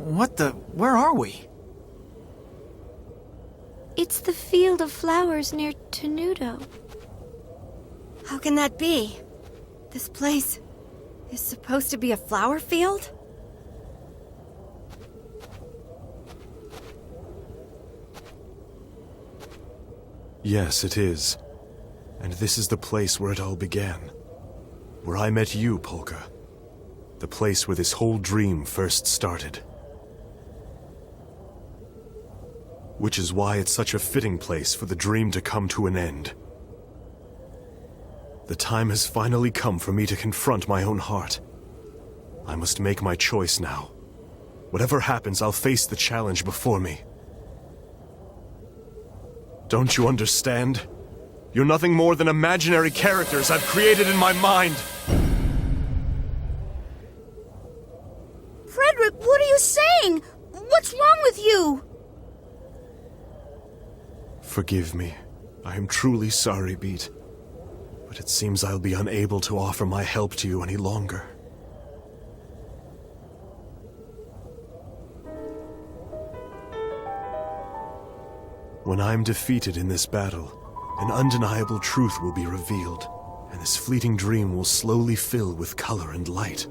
Where are we? It's the field of flowers near Tenuto. How can that be? This place is supposed to be a flower field? Yes, it is. And this is the place where it all began. Where I met you, Polka. The place where this whole dream first started. Which is why it's such a fitting place for the dream to come to an end. The time has finally come for me to confront my own heart. I must make my choice now. Whatever happens, I'll face the challenge before me. Don't you understand? You're nothing more than imaginary characters I've created in my mind. Frederick, what are you saying? What's wrong with you? Forgive me. I am truly sorry, Beat. But it seems I'll be unable to offer my help to you any longer. When I'm defeated in this battle, an undeniable truth will be revealed, and this fleeting dream will slowly fill with color and light.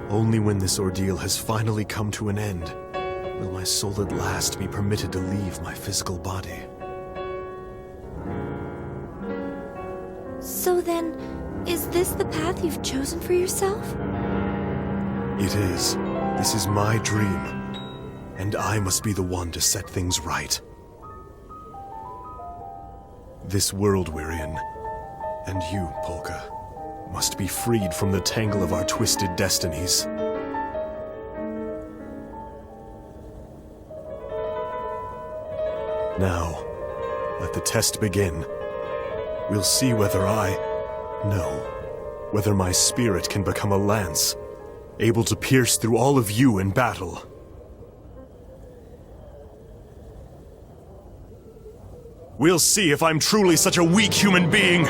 Only when this ordeal has finally come to an end, will my soul at last be permitted to leave my physical body. So then, is this the path you've chosen for yourself? It is. This is my dream, and I must be the one to set things right. This world we're in, and you, Polka, must be freed from the tangle of our twisted destinies. Now, let the test begin. We'll see whether whether my spirit can become a lance, able to pierce through all of you in battle. We'll see if I'm truly such a weak human being.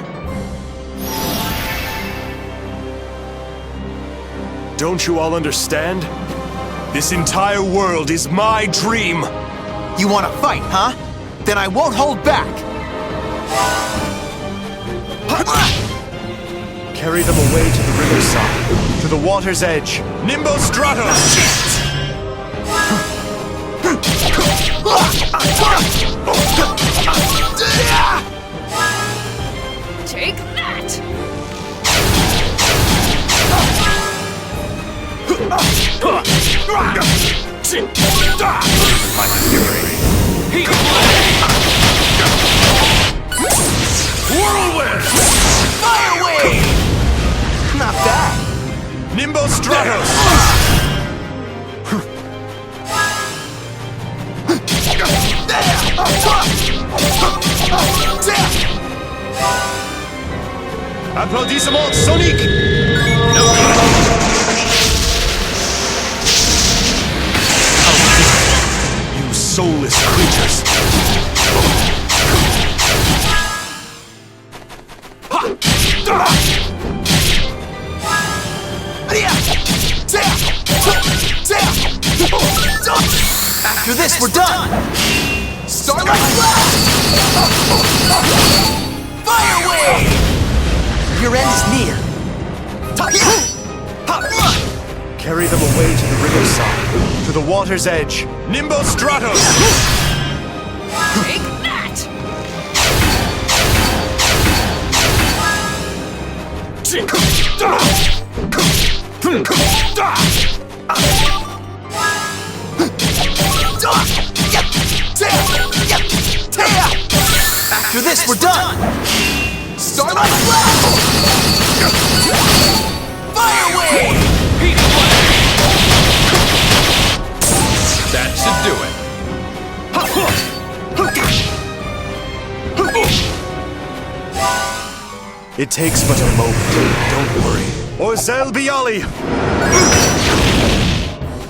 Don't you all understand? This entire world is my dream! You want to fight, huh? Then I won't hold back! Carry them away to the riverside, to the water's edge. Nimbo Stratos! Take that! My fury! Whirlwind! Fire wave! Not bad. Nimbo Stratos! Applaudissements soniques! No good! You soulless creatures! After this, we're done! Starlight Blast! Fire wave! Your end is near. Carry them away to the riverside, to the water's edge. Nimbo Stratos! Take that! After this, we're done! Starlight Blast! Fire wave! That should do it. It takes but a moment, don't worry. Orzel Bialy!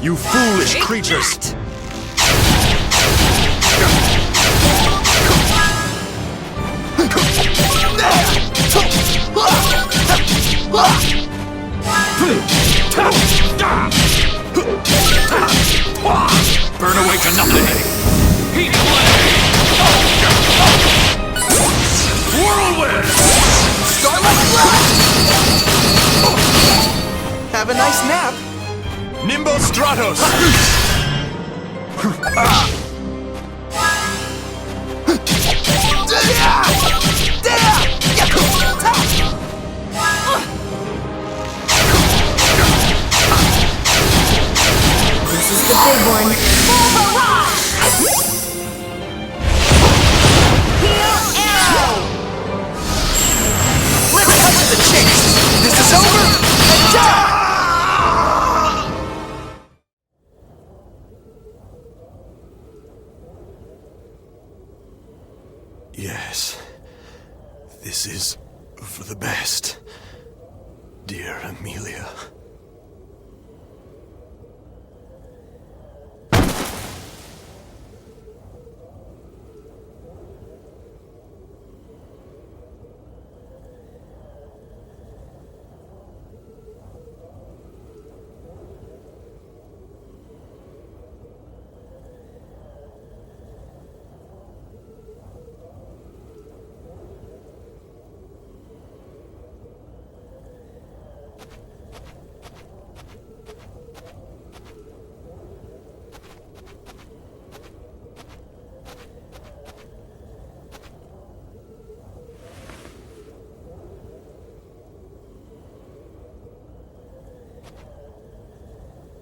You foolish creatures! Burn away to nothing! Heat blade! Whirlwind! Starlight blast! Have a nice nap! Nimbo Stratos! This is the big one. Heal arrow! Let's cut to the chase! This is over! Attack! Yes, this is for the best, dear Amelia.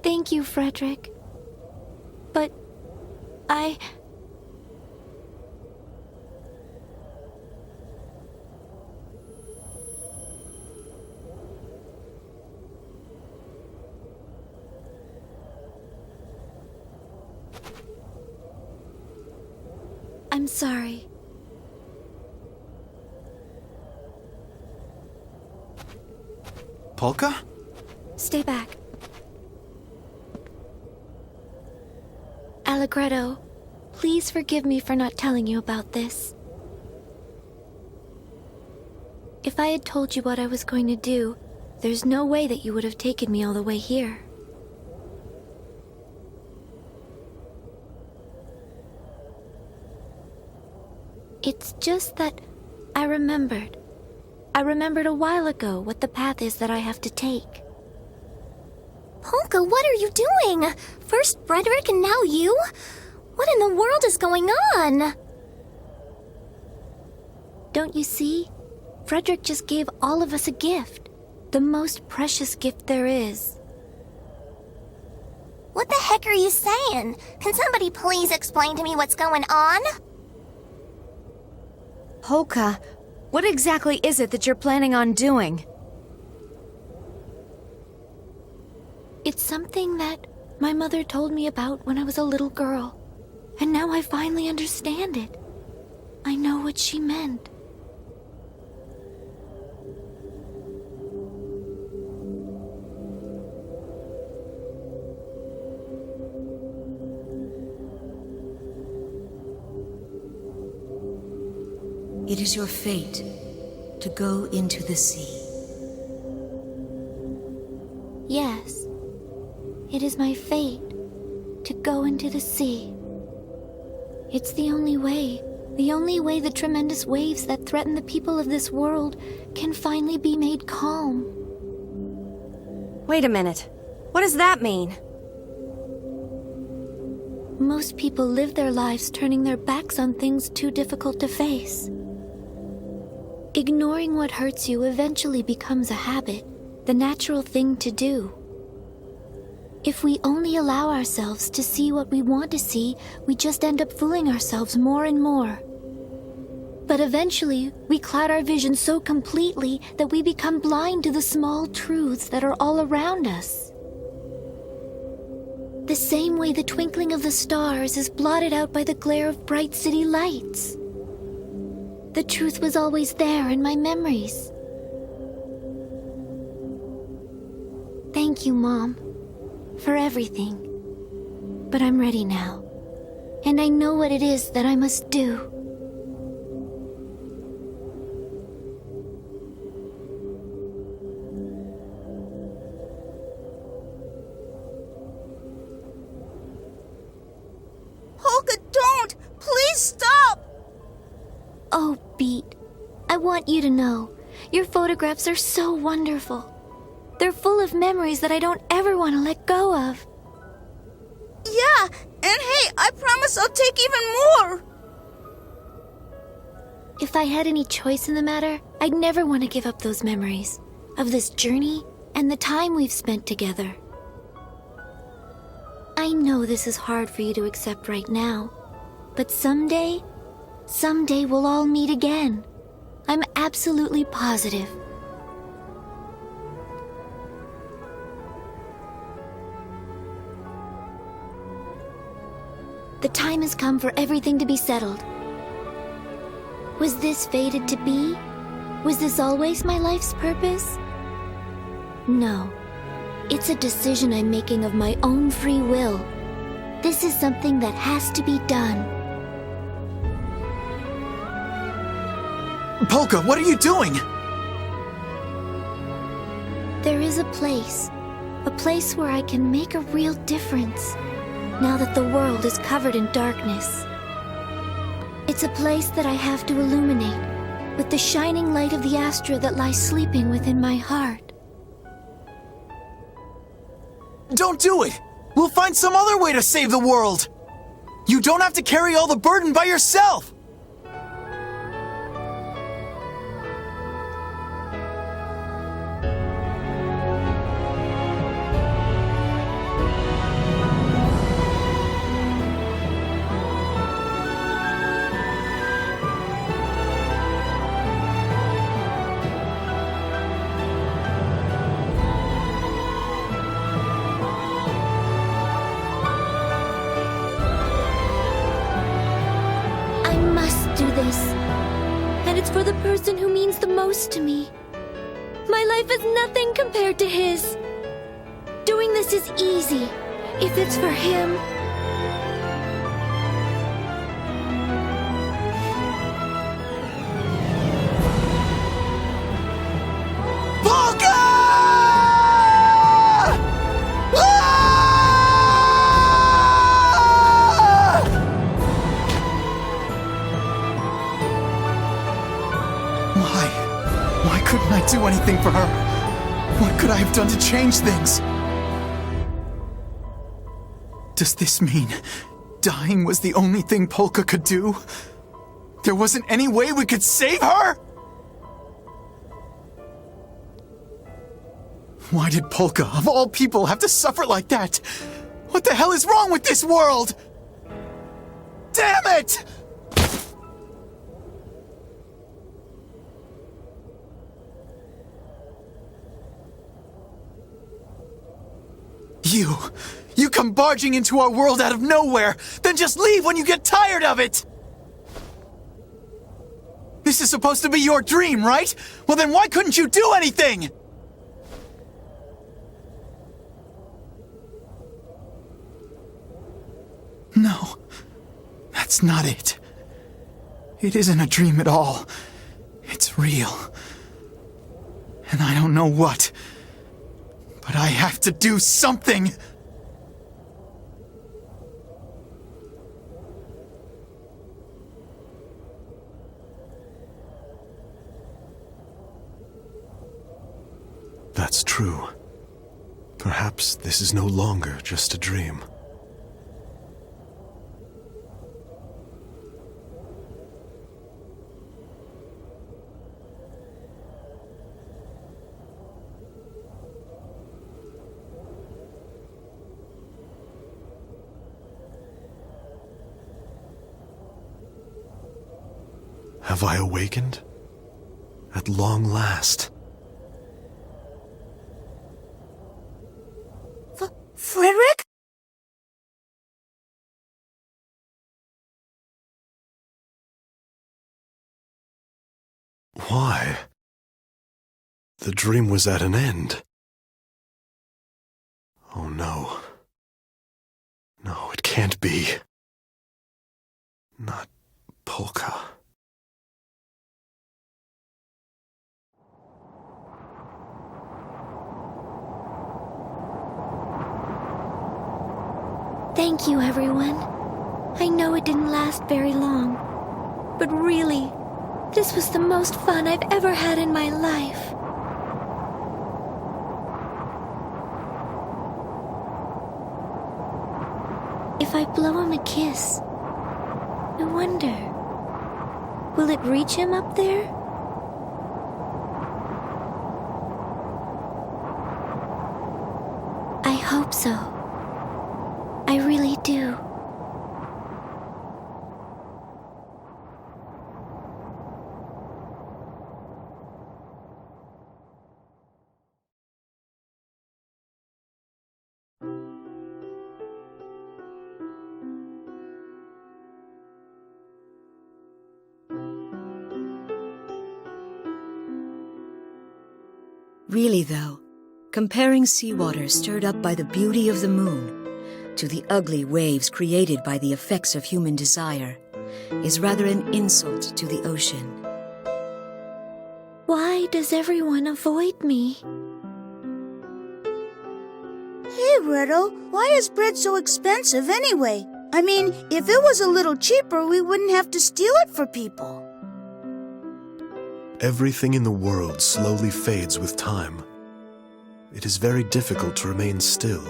Thank you, Frederick. But I'm sorry. Polka? Stay back. Allegretto, please forgive me for not telling you about this. If I had told you what I was going to do, there's no way that you would have taken me all the way here. It's just that I remembered. I remembered a while ago what the path is that I have to take. Polka, what are you doing? First Frederick and now you? What in the world is going on? Don't you see? Frederick just gave all of us a gift. The most precious gift there is. What the heck are you saying? Can somebody please explain to me what's going on? Polka, what exactly is it that you're planning on doing? It's something that my mother told me about when I was a little girl. And now I finally understand it. I know what she meant. It is your fate to go into the sea. Yes, it is my fate to go into the sea. It's the only way the tremendous waves that threaten the people of this world can finally be made calm. Wait a minute. What does that mean? Most people live their lives turning their backs on things too difficult to face. Ignoring what hurts you eventually becomes a habit, the natural thing to do. If we only allow ourselves to see what we want to see, we just end up fooling ourselves more and more. But eventually, we cloud our vision so completely that we become blind to the small truths that are all around us. The same way the twinkling of the stars is blotted out by the glare of bright city lights. The truth was always there in my memories. Thank you, Mom, for everything. But I'm ready now, and I know what it is that I must do. want you to know, your photographs are so wonderful. They're full of memories that I don't ever want to let go of. Yeah, and hey, I promise I'll take even more! If I had any choice in the matter, I'd never want to give up those memories of this journey and the time we've spent together. I know this is hard for you to accept right now, but someday we'll all meet again. I'm absolutely positive. The time has come for everything to be settled. Was this fated to be? Was this always my life's purpose? No. It's a decision I'm making of my own free will. This is something that has to be done. Polka, what are you doing? There is a place where I can make a real difference, now that the world is covered in darkness. It's a place that I have to illuminate with the shining light of the Astra that lies sleeping within my heart. Don't do it! We'll find some other way to save the world! You don't have to carry all the burden by yourself! And it's for the person who means the most to me. My life is nothing compared to his. Doing this is easy, if it's for him. Why couldn't I do anything for her? What could I have done to change things? Does this mean dying was the only thing Polka could do? There wasn't any way we could save her? Why did Polka, of all people, have to suffer like that? What the hell is wrong with this world? Damn it! You come barging into our world out of nowhere, then just leave when you get tired of it! This is supposed to be your dream, right? Well then why couldn't you do anything? No, that's not it. It isn't a dream at all. It's real. And I don't know what. But I have to do something! That's true. Perhaps this is no longer just a dream. Have I awakened? At long last. Frédéric? Why? The dream was at an end. Oh no. No, it can't be. Not Polka. Thank you, everyone. I know it didn't last very long, but really, This was the most fun I've ever had in my life. If I blow him a kiss, I wonder, will it reach him up there? I hope so. I really do. Really, though, comparing seawater stirred up by the beauty of the moon to the ugly waves created by the effects of human desire is rather an insult to the ocean. Why does everyone avoid me? Hey, Riddle, why is bread so expensive anyway? I mean, if it was a little cheaper, we wouldn't have to steal it for people. Everything in the world slowly fades with time. It is very difficult to remain still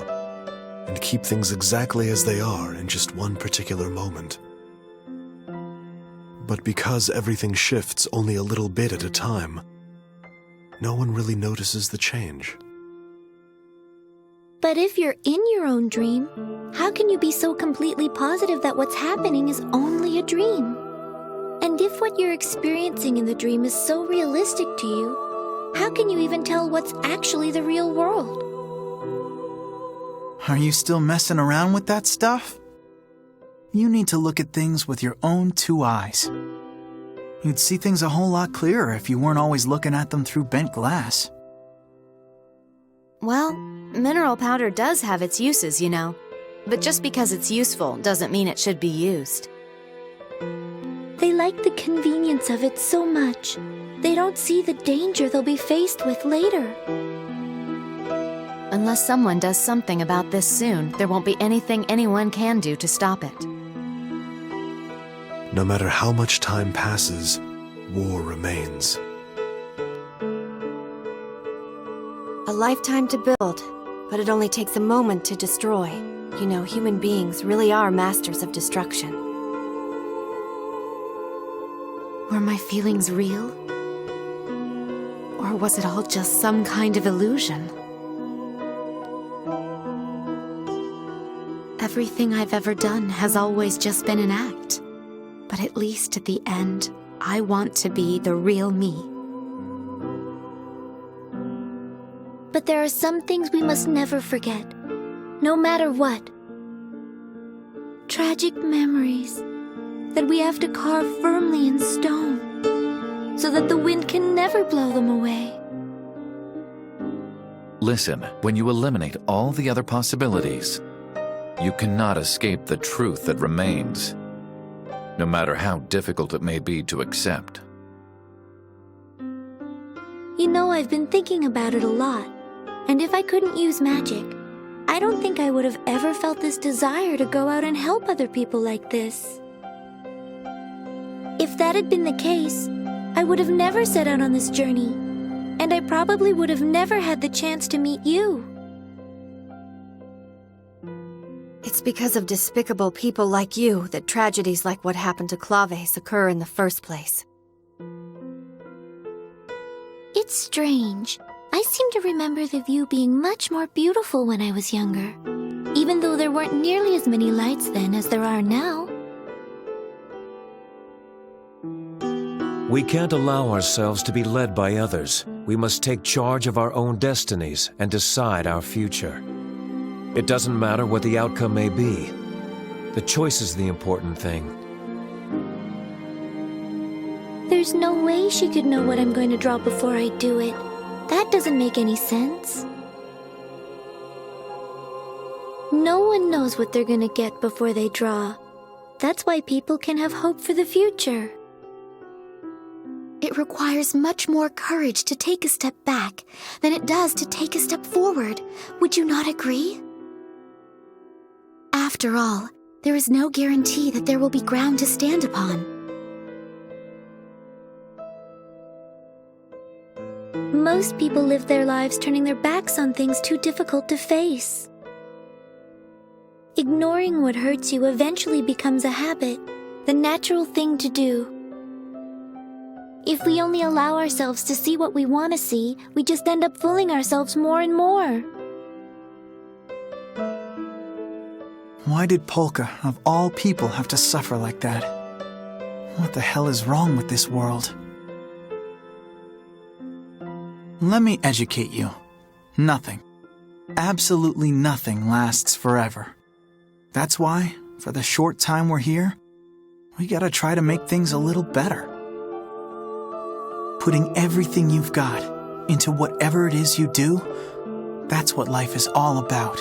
and keep things exactly as they are in just one particular moment. But because everything shifts only a little bit at a time, no one really notices the change. But if you're in your own dream, how can you be so completely positive that what's happening is only a dream? And if what you're experiencing in the dream is so realistic to you, how can you even tell what's actually the real world? Are you still messing around with that stuff? You need to look at things with your own two eyes. You'd see things a whole lot clearer if you weren't always looking at them through bent glass. Well, mineral powder does have its uses, you know. But just because it's useful doesn't mean it should be used. They like the convenience of it so much, they don't see the danger they'll be faced with later. Unless someone does something about this soon, there won't be anything anyone can do to stop it. No matter how much time passes, war remains. A lifetime to build, but it only takes a moment to destroy. You know, human beings really are masters of destruction. Were my feelings real? Or was it all just some kind of illusion? Everything I've ever done has always just been an act. But at least at the end, I want to be the real me. But there are some things we must never forget, no matter what. Tragic memories that we have to carve firmly in stone, so that the wind can never blow them away. Listen, when you eliminate all the other possibilities, you cannot escape the truth that remains, no matter how difficult it may be to accept. You know, I've been thinking about it a lot, and if I couldn't use magic, I don't think I would have ever felt this desire to go out and help other people like this. If that had been the case, I would have never set out on this journey, and I probably would have never had the chance to meet you. It's because of despicable people like you that tragedies like what happened to Claves occur in the first place. It's strange. I seem to remember the view being much more beautiful when I was younger, even though there weren't nearly as many lights then as there are now. We can't allow ourselves to be led by others. We must take charge of our own destinies and decide our future. It doesn't matter what the outcome may be. The choice is the important thing. There's no way she could know what I'm going to draw before I do it. That doesn't make any sense. No one knows what they're going to get before they draw. That's why people can have hope for the future. It requires much more courage to take a step back than it does to take a step forward. Would you not agree? After all, there is no guarantee that there will be ground to stand upon. Most people live their lives turning their backs on things too difficult to face. Ignoring what hurts you eventually becomes a habit, the natural thing to do. If we only allow ourselves to see what we want to see, we just end up fooling ourselves more and more. Why did Polka, of all people, have to suffer like that? What the hell is wrong with this world? Let me educate you. Nothing, absolutely nothing lasts forever. That's why, for the short time we're here, we gotta try to make things a little better. Putting everything you've got into whatever it is you do, that's what life is all about.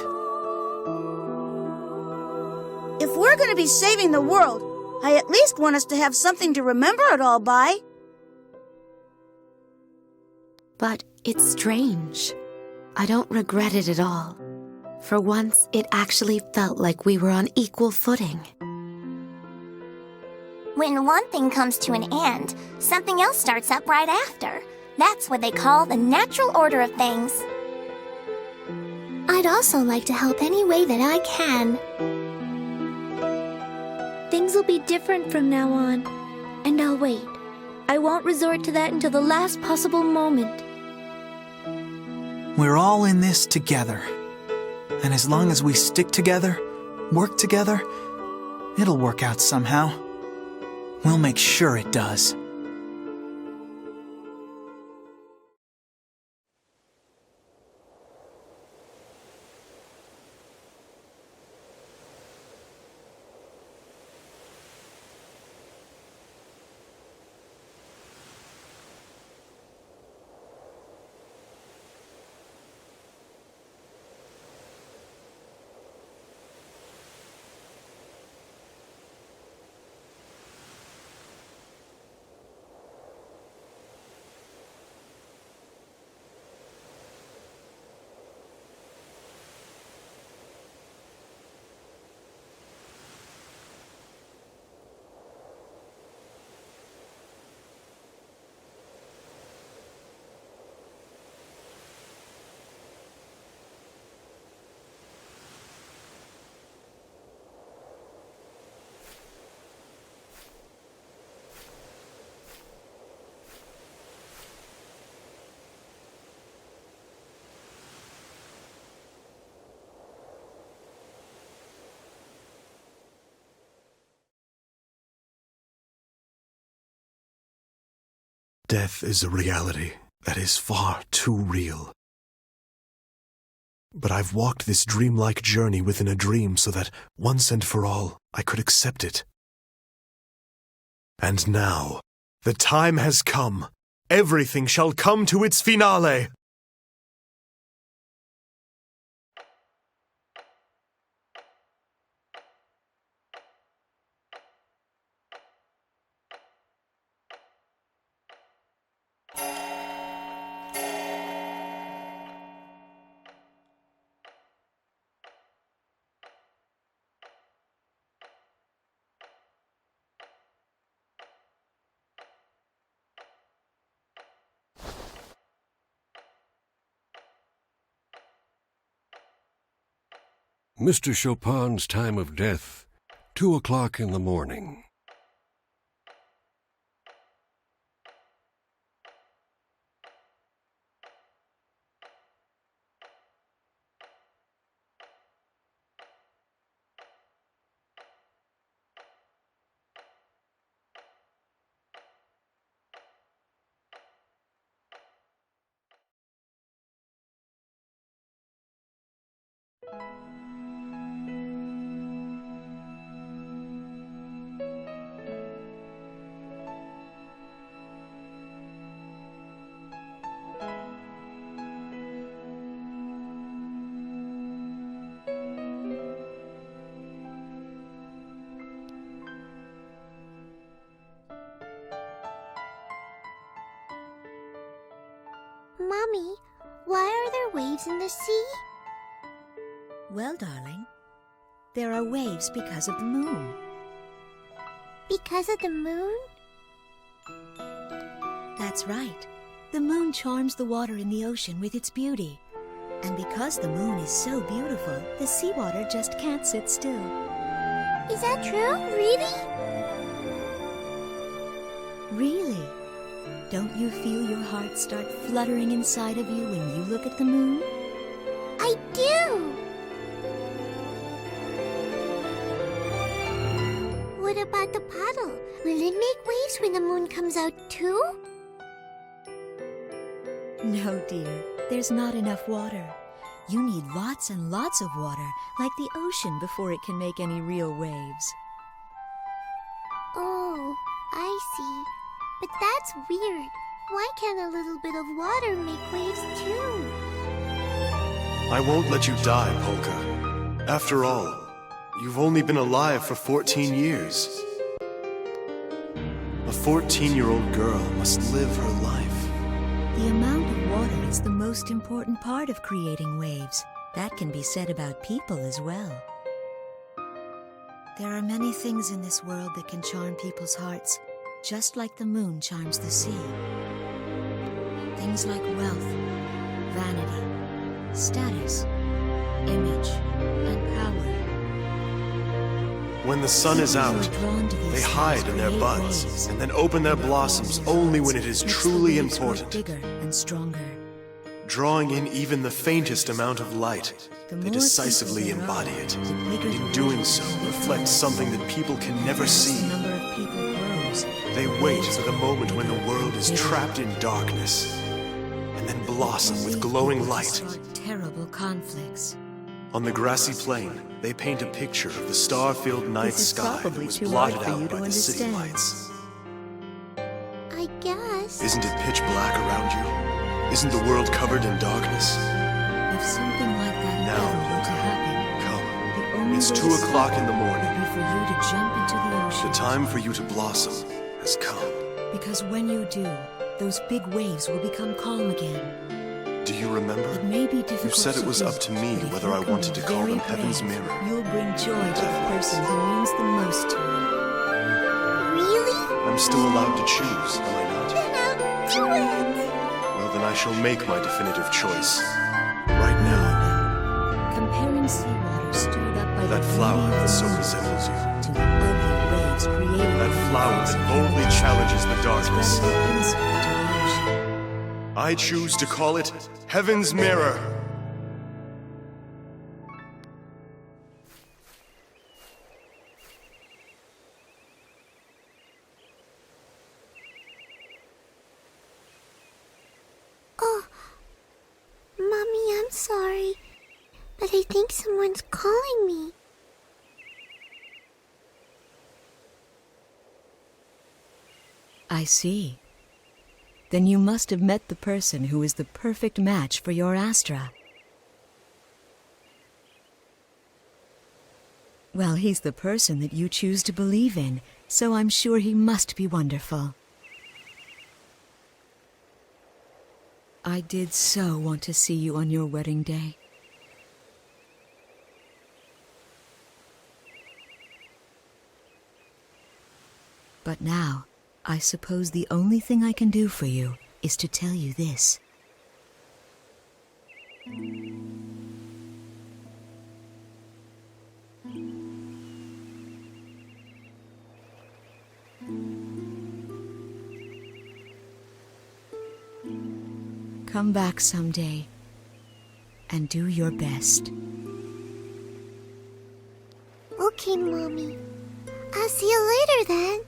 If we're gonna be saving the world, I at least want us to have something to remember it all by. But it's strange. I don't regret it at all. For once, it actually felt like we were on equal footing. When one thing comes to an end, something else starts up right after. That's what they call the natural order of things. I'd also like to help any way that I can. Things will be different from now on, and I'll wait. I won't resort to that until the last possible moment. We're all in this together. And as long as we stick together, work together, it'll work out somehow. We'll make sure it does. Death is a reality that is far too real. But I've walked this dreamlike journey within a dream so that, once and for all, I could accept it. And now, the time has come. Everything shall come to its finale. Mr. Chopin's time of death, 2 o'clock in the morning. Mommy, why are there waves in the sea? Well, darling, there are waves because of the moon. Because of the moon? That's right. The moon charms the water in the ocean with its beauty. And because the moon is so beautiful, the seawater just can't sit still. Is that true? Really? Really? Don't you feel your heart start fluttering inside of you when you look at the moon? I do! What about the puddle? Will it make waves when the moon comes out too? No, dear. There's not enough water. You need lots and lots of water, like the ocean, before it can make any real waves. Oh, I see. But that's weird. Why can't a little bit of water make waves too? I won't let you die, Polka. After all, you've only been alive for 14 years. A 14-year-old girl must live her life. The amount of water is the most important part of creating waves. That can be said about people as well. There are many things in this world that can charm people's hearts, just like the moon charms the sea. Things like wealth, vanity, status, image, and power. When the sun is out, they hide in their buds and then open their blossoms only when it is truly important. Bigger and stronger. Drawing in even the faintest amount of light, they decisively embody it. In doing so, reflect something that people can never see. They wait for the moment when the world is trapped in darkness, and then blossom with glowing light. Terrible conflicts. On the grassy plain, they paint a picture of the star-filled night sky that was blotted out by the city lights. I guess. Isn't it pitch black around you? Isn't the world covered in darkness? If something like that ever were to happen, come. It's 2 o'clock in the morning. Would be for you to jump into the ocean. The time for you to blossom has come. Because when you do, those big waves will become calm again. Do you remember? It may be difficult. You said it was up to me whether I wanted to call them Heaven's Mirror. You'll bring joy to the person who means the most to you. Really? I'm still allowed to choose, am I not? Then I'll do it! Well, then I shall make my definitive choice. Right now. Comparing seawater stirred up by that flower that so resembles you. To the ugly waves created. That flower that boldly challenges the darkness. I choose to call it Heaven's Mirror. Oh, Mommy, I'm sorry, but I think someone's calling me. I see. Then you must have met the person who is the perfect match for your Astra. Well, he's the person that you choose to believe in, so I'm sure he must be wonderful. I did so want to see you on your wedding day. But now, I suppose the only thing I can do for you is to tell you this. Come back someday and do your best. Okay, Mommy. I'll see you later then.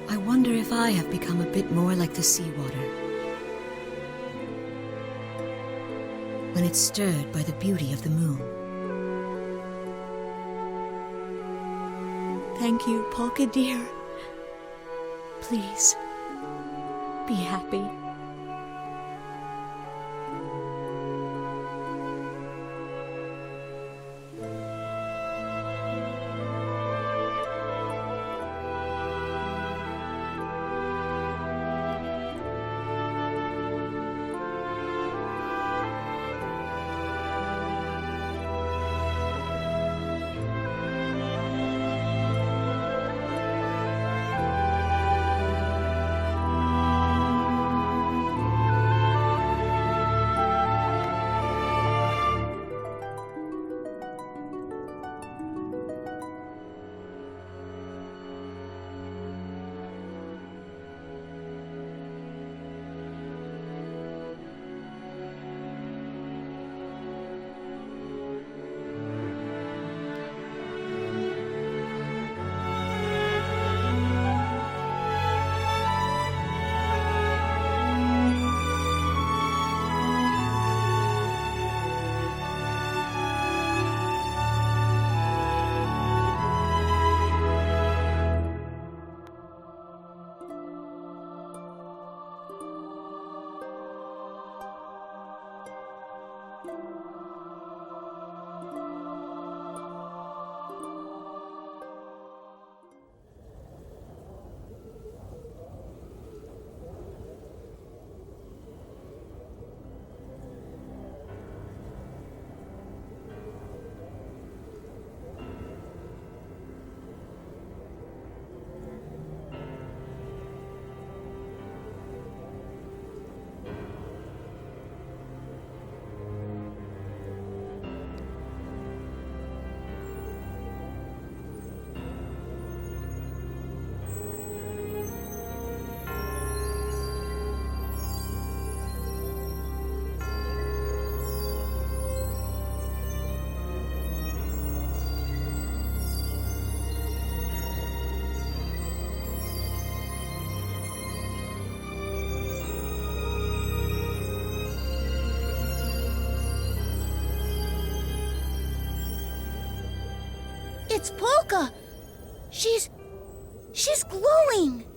I wonder if I have become a bit more like the seawater. when it's stirred by the beauty of the moon. Thank you, Polka dear. Please, be happy. It's Polka! She's glowing!